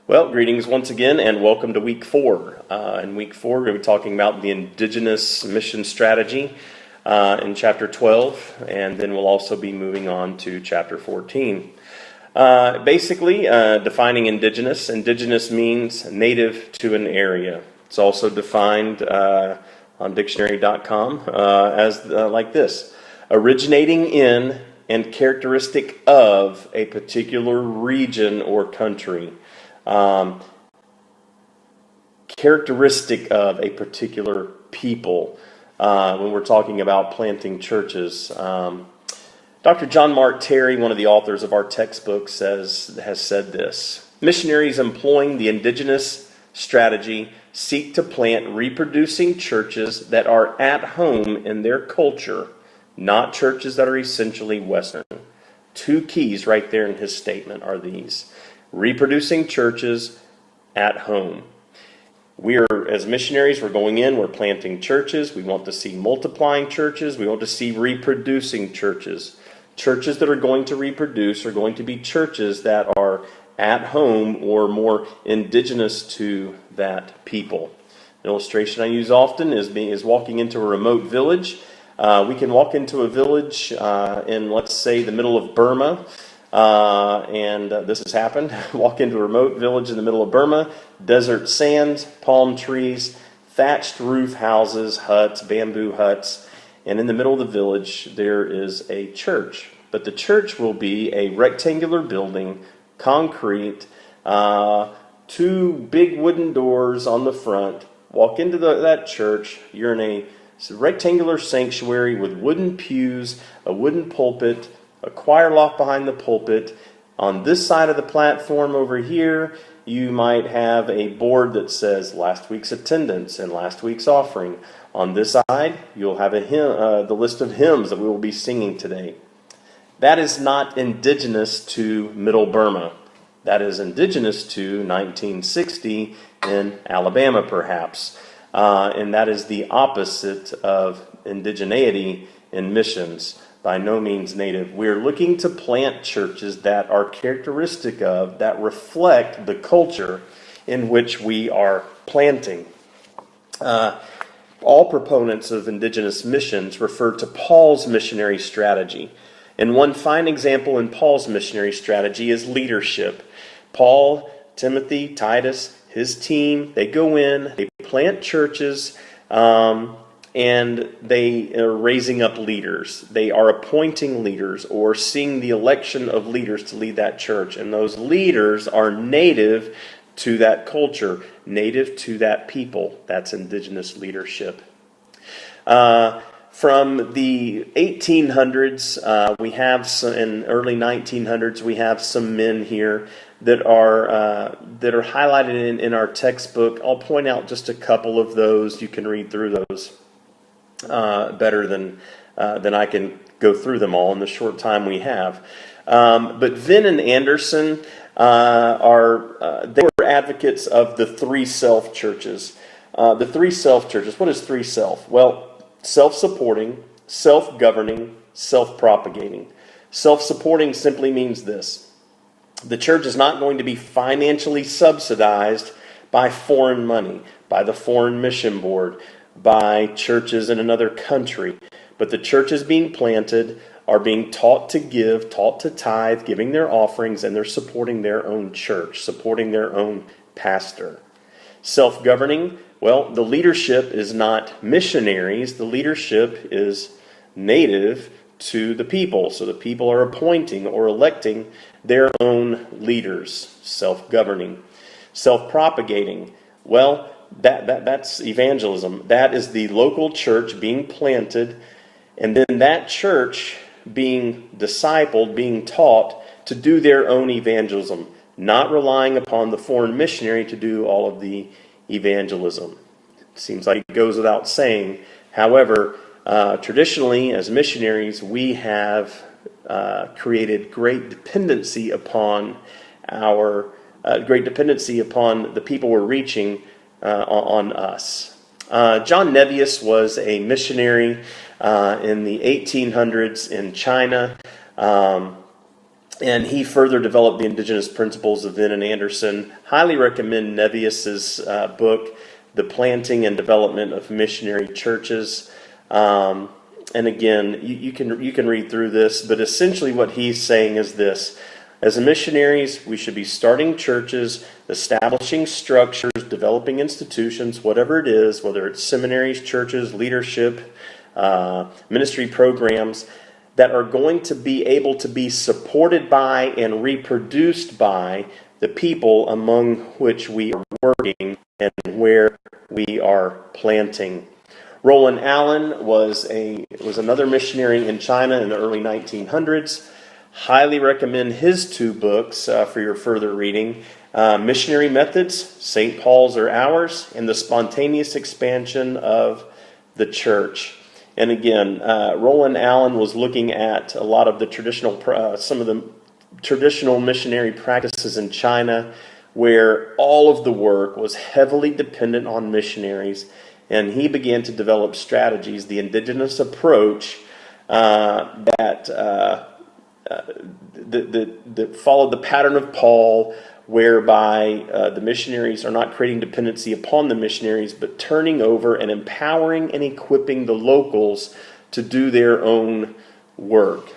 Well, greetings once again, and welcome to week 4. In week 4, we're going to be talking about the indigenous mission strategy in chapter 12, and then we'll also be moving on to chapter 14. Basically, defining indigenous. Indigenous means native to an area. It's also defined on dictionary.com as like this: originating in and characteristic of a particular region or country. Characteristic of a particular people when we're talking about planting churches. Dr. John Mark Terry, one of the authors of our textbook, has said this: missionaries employing the indigenous strategy seek to plant reproducing churches that are at home in their culture, not churches that are essentially Western. Two keys right there in his statement are these: reproducing churches at home. As missionaries, we're going in, we're planting churches. We want to see multiplying churches. We want to see reproducing churches. Churches that are going to reproduce are going to be churches that are at home or more indigenous to that people. An illustration I use often is walking into a remote village. We can walk into a village in, let's say, the middle of Burma. This has happened. Walk into a remote village in the middle of Burma, desert sands, palm trees, thatched roof houses, huts, bamboo huts, and in the middle of the village there is a church. But the church will be a rectangular building, concrete, 2 big wooden doors on the front. Walk into that church, you're in a rectangular sanctuary with wooden pews, a wooden pulpit, a choir loft behind the pulpit. On this side of the platform over here, you might have a board that says last week's attendance and last week's offering. On this side, you'll have the list of hymns that we will be singing today. That is not indigenous to Middle Burma. That is indigenous to 1960 in Alabama, perhaps. And that is the opposite of indigeneity in missions. By no means native. We're looking to plant churches that are characteristic of, that reflect the culture in which we are planting. All proponents of indigenous missions refer to Paul's missionary strategy. And one fine example in Paul's missionary strategy is leadership. Paul, Timothy, Titus, his team, they go in, they plant churches, and they are raising up leaders. They are appointing leaders or seeing the election of leaders to lead that church. And those leaders are native to that culture, native to that people. That's indigenous leadership. From the 1800s, we have some, in early 1900s, we have some men here that are highlighted in our textbook. I'll point out just a couple of those. You can read through those better than I can go through them all in the short time we have. But Venn and Anderson they were advocates of the 3 self churches. The 3 self churches. What is 3 self? Well, self-supporting, self-governing, self-propagating. Self-supporting simply means this: the church is not going to be financially subsidized by foreign money, by the Foreign Mission Board, by churches in another country. But the churches being planted are being taught to give, taught to tithe, giving their offerings, and they're supporting their own church, supporting their own pastor. Self-governing, well, the leadership is not missionaries. The leadership is native to the people. So the people are appointing or electing their own leaders. Self-governing. Self-propagating, well, that's evangelism. That is the local church being planted, and then that church being discipled, being taught to do their own evangelism, not relying upon the foreign missionary to do all of the evangelism. It seems like it goes without saying. However, traditionally, as missionaries, we have created great dependency upon the people we're reaching on us. John Nevius was a missionary in the 1800s in China. And he further developed the indigenous principles of Venn and Anderson. Highly recommend Nevius's book, The Planting and Development of Missionary Churches. And again, you can read through this, but essentially what he's saying is this. As missionaries, we should be starting churches, establishing structures, developing institutions, whatever it is, whether it's seminaries, churches, leadership, ministry programs, that are going to be able to be supported by and reproduced by the people among which we are working and where we are planting. Roland Allen was another missionary in China in the early 1900s. Highly recommend his two books for your further reading. Missionary Methods, St. Paul's or Ours, and The Spontaneous Expansion of the Church. And again, Roland Allen was looking at a lot of the some of the traditional missionary practices in China, where all of the work was heavily dependent on missionaries. And he began to develop strategies, the indigenous approach that followed the pattern of Paul, whereby the missionaries are not creating dependency upon the missionaries, but turning over and empowering and equipping the locals to do their own work.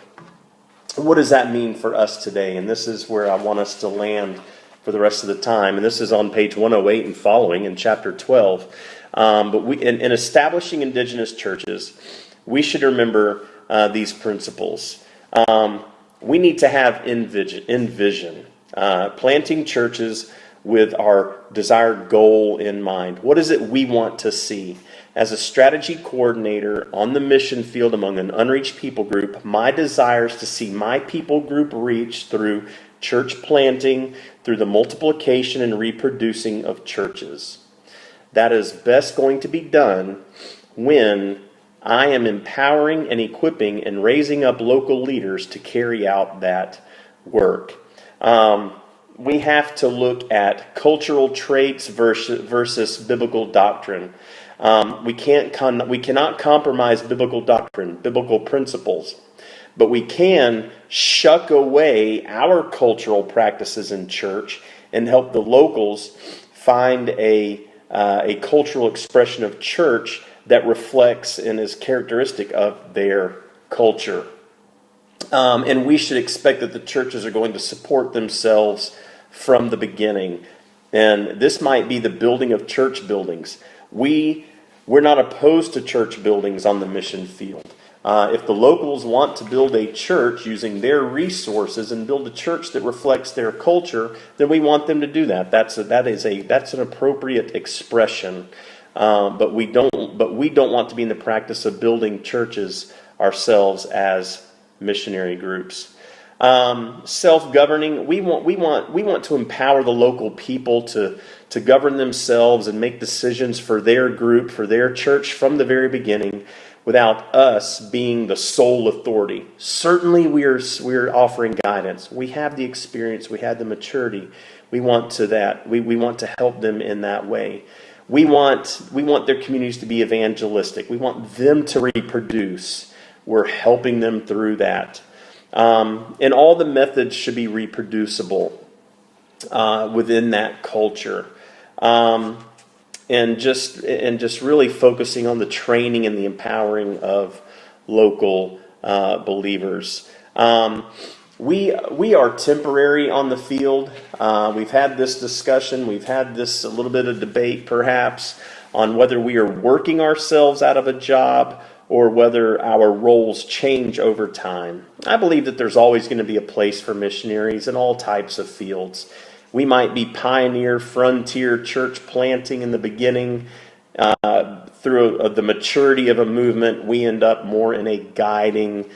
What does that mean for us today? And this is where I want us to land for the rest of the time. And this is on page 108 and following in chapter 12. But in establishing indigenous churches, we should remember these principles. We need to have envision, planting churches with our desired goal in mind. What is it we want to see? As a strategy coordinator on the mission field among an unreached people group, my desire is to see my people group reached through church planting, through the multiplication and reproducing of churches. That is best going to be done when I am empowering and equipping and raising up local leaders to carry out that work. We have to look at cultural traits versus biblical doctrine. We cannot compromise biblical doctrine, biblical principles, but we can shuck away our cultural practices in church and help the locals find a cultural expression of church that reflects and is characteristic of their culture. And we should expect that the churches are going to support themselves from the beginning. And this might be the building of church buildings. We're not opposed to church buildings on the mission field. If the locals want to build a church using their resources and build a church that reflects their culture, then we want them to do that. That's an appropriate expression. But we don't want to be in the practice of building churches ourselves as missionary groups. Self-governing, we want to empower the local people to govern themselves and make decisions for their group, for their church from the very beginning, without us being the sole authority. Certainly we're offering guidance. We have the experience, we have the maturity. We want to help them in that way. We want their communities to be evangelistic. We want them to reproduce. We're helping them through that. And all the methods should be reproducible within that culture. And just really focusing on the training and the empowering of local believers. We are temporary on the field. We've had this discussion. We've had a little bit of debate, perhaps, on whether we are working ourselves out of a job or whether our roles change over time. I believe that there's always going to be a place for missionaries in all types of fields. We might be pioneer, frontier church planting in the beginning. Through the maturity of a movement, we end up more in a guiding,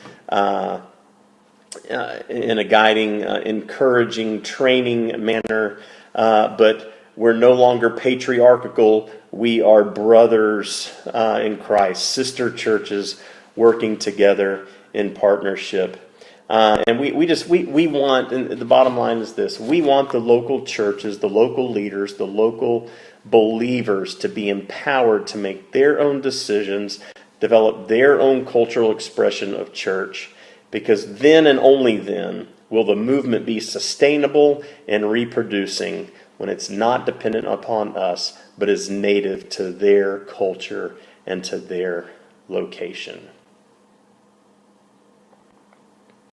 encouraging, training manner. But we're no longer patriarchal. We are brothers in Christ, sister churches working together in partnership. And we want, and the bottom line is this, we want the local churches, the local leaders, the local believers to be empowered to make their own decisions, develop their own cultural expression of church, because then and only then Will the movement be sustainable and reproducing when it's not dependent upon us, but is native to their culture and to their location?